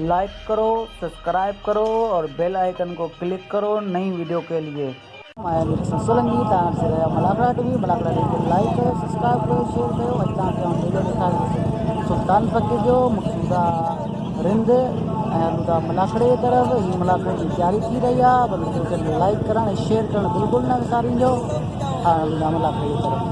Like करो, subscribe करो और बेल आइकन को क्लिक करो नई वीडियो के लिए। सोलंगी से मलाकड़ा टीवी लाइक करो, सब्सक्राइब करो, शेयर करो। अॼु वीडियो ॾेखारे सुल्तान फकीर जो मक़सूदा रिंद ऐं हलूं मलाकड़े जी तरफ़। ही मलाकड़े की तैयारी थी रही है, पर वीडियो खे लाइक करण ऐं शेयर करण बिल्कुलु न विसारिजो। हाँ, हलूं मलाकड़े की तरफ़।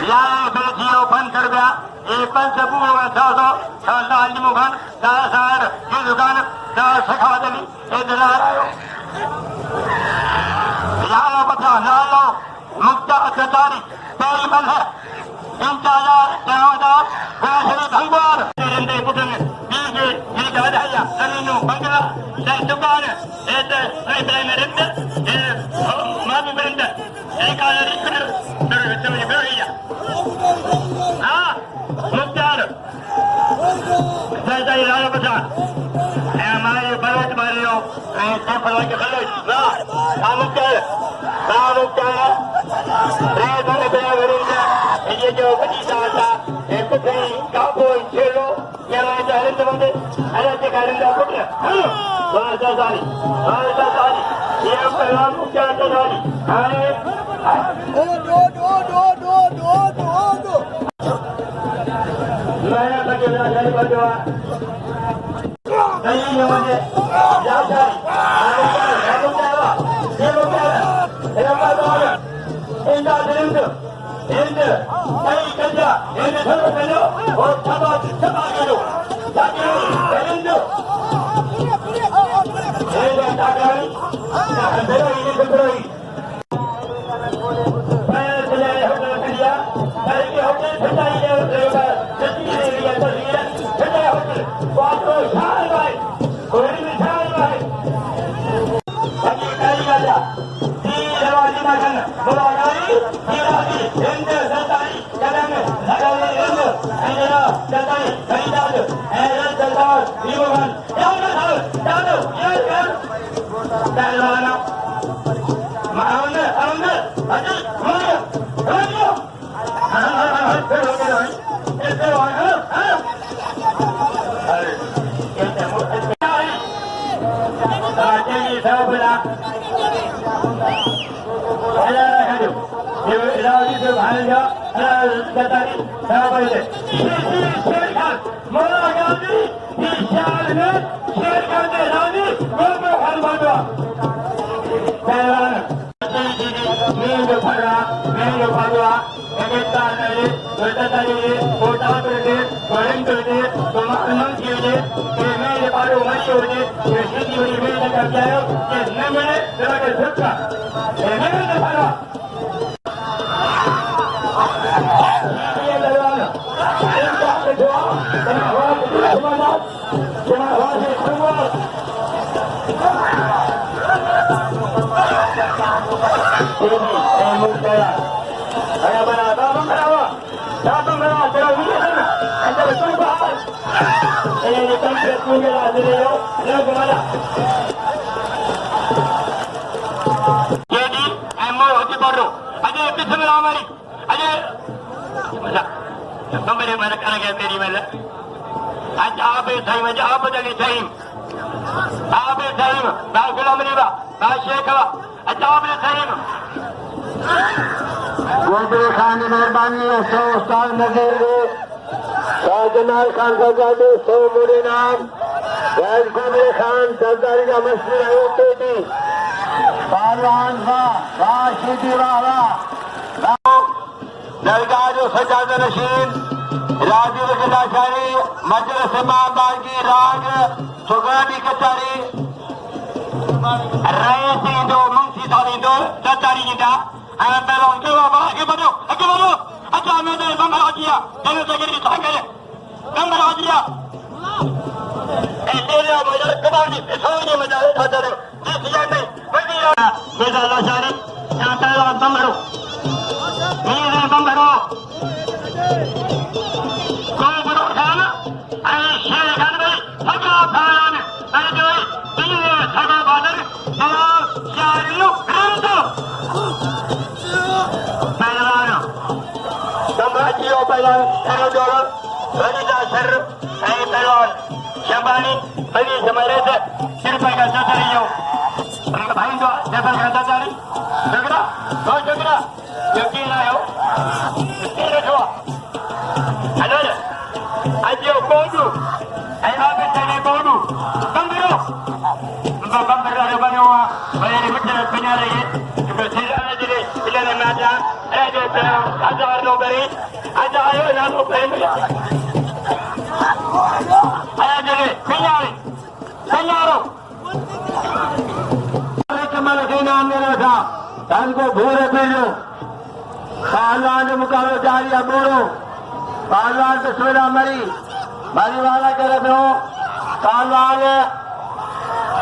या बेलजियो बंद कर दिया ये पंचपूर्ण में दासो दाली मुखन दासार ये दुकान दासखावदली ये दलारायो यालो बता लालो मुक्ता अत्याचारी पेरीमल है इंचाजार जनावदार वैश्री भंगवार तेरे पुतन बीजे ये गवाया जमीनों बंगला ये दुकान ये नहीं बने रहते ये मामी बंद एक आदमी कर चले गया हाँ मुक्तार जैसा यालो बता हमारे बरत मारियो ऐसे फला के खले ना मुक्तार रेज़ों में बना करेंगे ये जो बनीता था ये कुछ नहीं काबू चलो ये वाले चाहे तो बंदे अरे ये करेंगे कुछ नहीं वार्ता सारी ये पहला मुख्य सारी अरे दो मैं तो क्या जाने पर जो नहीं ये मुझे जा Ende, hey kaya, ende tharo kalo, or chaba kalo, takyo, ende. Ende takari, takandero ini kendroi. Saya selai hotel kaya, saya ke hotel sedai dia hotel, sedih dia terlihat, sedai hotel, waktu sehari baik, kori sehari baik. Bagi kali kaya, di lewat di makan, boleh lagi, ende. Jatari, Karidad, Aaron Jaldar, Rivogan, Yadar, Yadar, Dalwana, Mahana, Amanda, Adi, Maya, Radio, Khan मेहरबानी उस्ताद नजर शाहजनाल खान सजादे सो मुरे नाम राजकुमार खान सरदारी का मशहूर है बेटी पहलवान राशिदी वाला दरगाह जो सजाद नशीन राजीव गिलाशारी मजलिस बागी राग सुगानी कचारी रईस इंदो मुंशी साहब इंदो सरदारी इंदा I'm belong to a अच्छा मैं तो बंबर आ गया तेरे से गिर के करे बंबर आ गया ऐसे ले मुझे कबाड़ी सोने में जा रहा था जिस जगह में वही मेरा लाशारी यहाँ पहला बंबरो मेरे बंबरो कोई बड़ो खाना अरे शेर खान भाई सगा खान अरे जो तीन सगा बादल सलाम शारियों रंतो Samrajio Pailan, Aerodor, Radita Sher, Pailan, Shabani, Bagi Samarete, Sirpaka Satario, Baindo, Nepal Satari, Jagra, Go Jagra, Yukina, Tiratua, another, Adio Kodu, I have a Tane Kodu, Bambiro, Bambara Banoa, by any Pinari, you can see Ilana Mata. हजार no बरी हजार नानो बरी आया जगह तैयारी तैयारो कमल देना मेरा था धन को भूरे पीलो पहलवान मुकाबला जारी है बोलो पहलवान तस्वीरा मरी मरी वाला कर दो पहलवान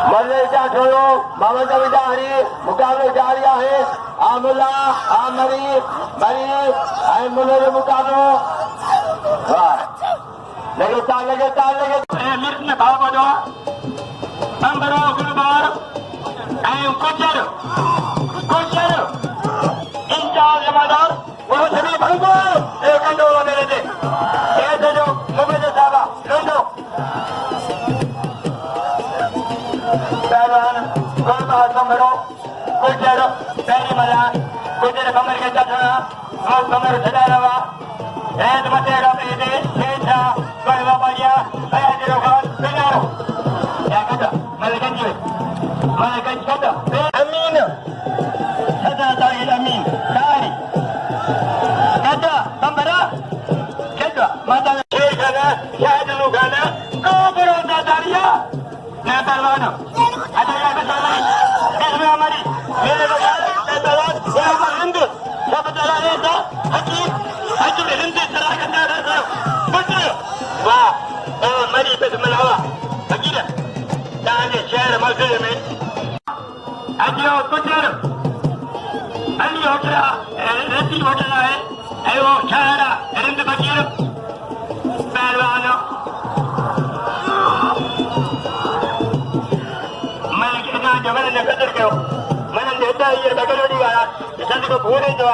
मलेजा छोड़ो बाबा का विदारी मुकाबले जारी है आमुला आमरी मरी आई मुले मुकाबलो लगे मिर्च ने भाव बजो हम बड़ो गुरुबार आई कुचर इंचार्ज जमादार वो सभी भंगो एक अंडोला मेरे थे ऐसे जो मुझे साहबा लोगो पहलवान गुरुबार कमरो कुचर पहली मला कुचर कमर के चढ़ना वो कमर सजा लगा ऐसे मतेरा प्रीति शेषा कोई बढ़िया ऐसे रोगान बिनारो क्या कहता मलकन कहता अमीन सदा ताहिल अमीन तारी कहता कमरा कहता माता शेर खाना शायद लुगाना को बरोदा दारिया मैं पहलवान अच्छा यार बताइए इसमें हमारी मेरे बगैर पहलवान ये हमारा हिंदू सब चला रहे था हकीम हिंदी चला करना रहा पुत्र वाह ओ मरी पे मनावा हकीम ताजे शहर मस्जिद में अजो पुत्र अली होटला रेती होटला है एवो शहरा रिंद फकीर पहलवान मैं कहना जबल ने कदर करो मन देता ये बगरोड़ी वाला सद को भूरे जो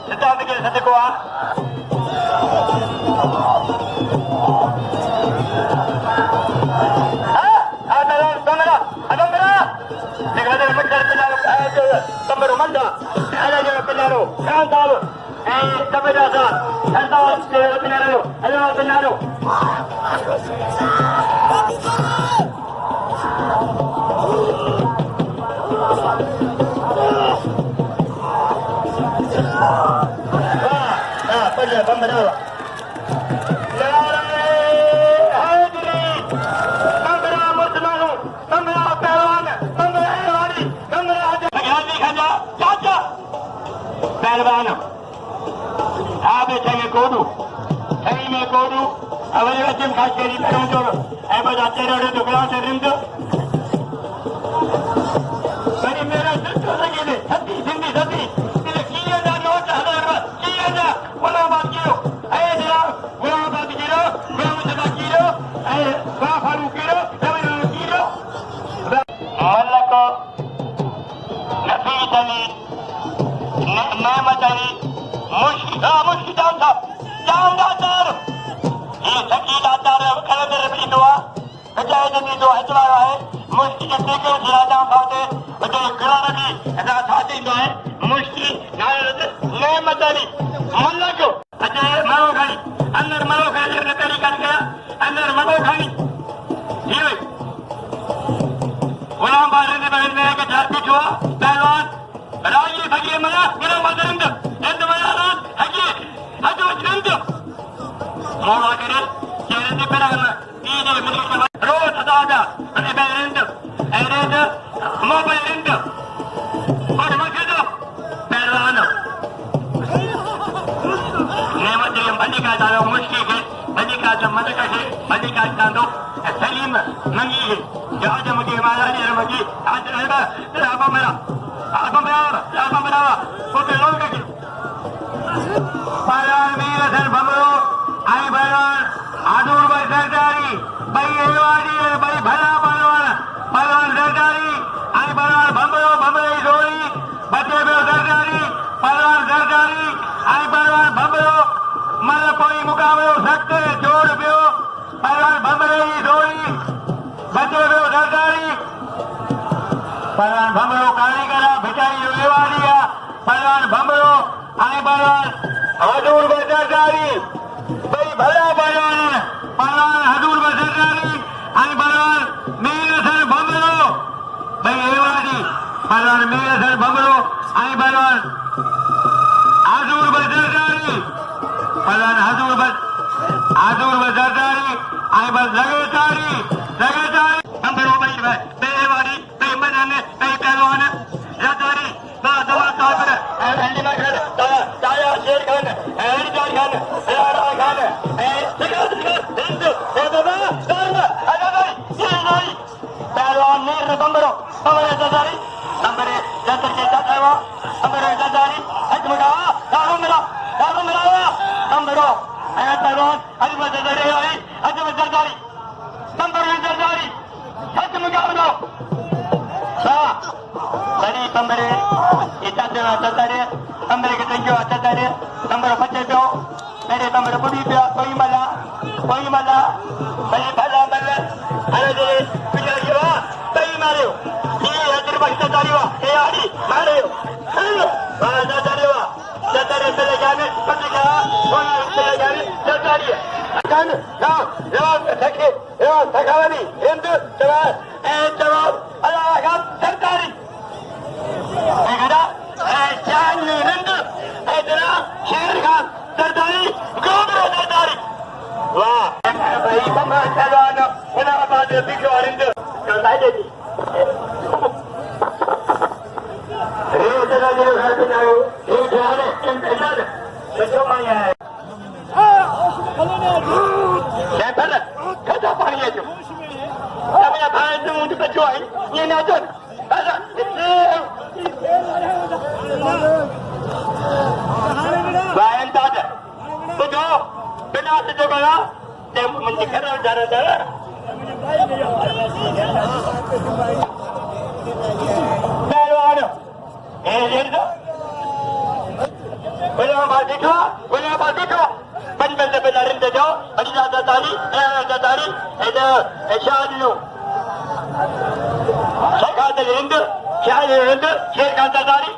सिद्धांत के सद को Kamero manda, ada yang penaro, kan tahu, kamera sah, kan tahu penaro, ada penaro. Pada kamera. पहलवान आप चाहिए कोडू सही में कोडू अवरी वचन खास करी करूं तो ऐ बजाते रहो दुगला से रिंद बड़ी मेरा तो लगे ने सती जिंदी सती तेरे किए दा नोट हजार किए दा वला बात कियो ऐ जरा वला बात कियो वला मुझे कियो ऐ वा फारू कियो तवे कियो मलक नफीस अली नेमत अली मुश्किल जानदार ये शकीला दार कलंदर भी दुआ बजाय जनी दो हजवाया है मुश्किल के के राजा खाते बजाय कुरान की अदा साथी दो है मुश्किल नायत नेमत अली मल्लक अजय मरो खाई अंदर मरो खाई ने तेरी कर गया अंदर मरो खाई ये गुलाम बारे ने बहन ने के चार कुछ हुआ पहलवान राजी भगिए मना मेरा मदरंद end मनारान हकी हजो जंद मोला करे चेहरे पे पेराना ये मिल रोज दादा अने बेरंद एरेद मोबाइल और मगद पहलवान नेमत ये बंदी का दारो मुश्किल है बंदी का मदद है बंदी का दांदो सलीम मंगी है आज मगे महारानी मगी आज रहेगा तेरा बाबा मेरा पहलवान वीर धन भमरो आई पहलवान आदूर भाई सरदारी भाई एवाड़ी भाई भला पहलवान सरदारी आई पहलवान भमरो जोड़ी बचे बे सरदारी पहलवान सरदारी आई पहलवान भमरो मल कोई मुकाबलो सकते जोड़ पियो पहलवान भमरो जोड़ी बचे बे सरदारी पहलवान भमरो कारीगरा भिटाई एवाड़िया पहलवान भमरो आई पहलवान हजूर बजारी भाई भला पहलवान हजूर बजारी आई पहलवान मेरे सर भमरो भाई एवाड़ी पहलवान मेरे सर भमरो आई पहलवान हजूर पहलवान हजूर बस जरदारी आई बस लगातारी नंबर हो भाई बेवारी बेमन पहलवान जरदारी दवा साहब एंडी मगर ताया शेर खान एंडी खान राणा खान हिंद बाबा पहलवान नीर बंबरो हमारे जरदारी नंबर जतर के जावा नंबर जरदारी हजमगा दारू मेरा नंबरो पहलवान हजमत जरदारी हजमत जरदारी नंबर जरदारी हजमगा बड़ी नंबर इतना जरदारी नंबर के तंजो जरदारी नंबर 25 मेरे नंबर बुढ़ी पे कोई मला बड़ी भला मल्ल अरे दे पिया जीवा तई मारो ये हजर बख्त दारीवा ए आड़ी मारो जरदारीवा जरदारी चले जाने पतिका कोई चले जाने जरदारी कान ना यो थकावनी हिंद जवाब अल्लाह का जरदारी शेर खान जरदारी गोबरा जरदारी वाह भाई पहलवान उनाबाद बिगो अरिंद कल देती घर पे जाओ जो माया है कदा पानी है जो भाई तुम मुझे बचो आई ये ना जो Bayan tada, betul. Benar saja kalau dia mencikar darah. Pehluan, itu. Boleh apa? Benar benarin saja. Ada tadi, ada syahdu. Syahdu Hindu, Syekh Kanta tadi.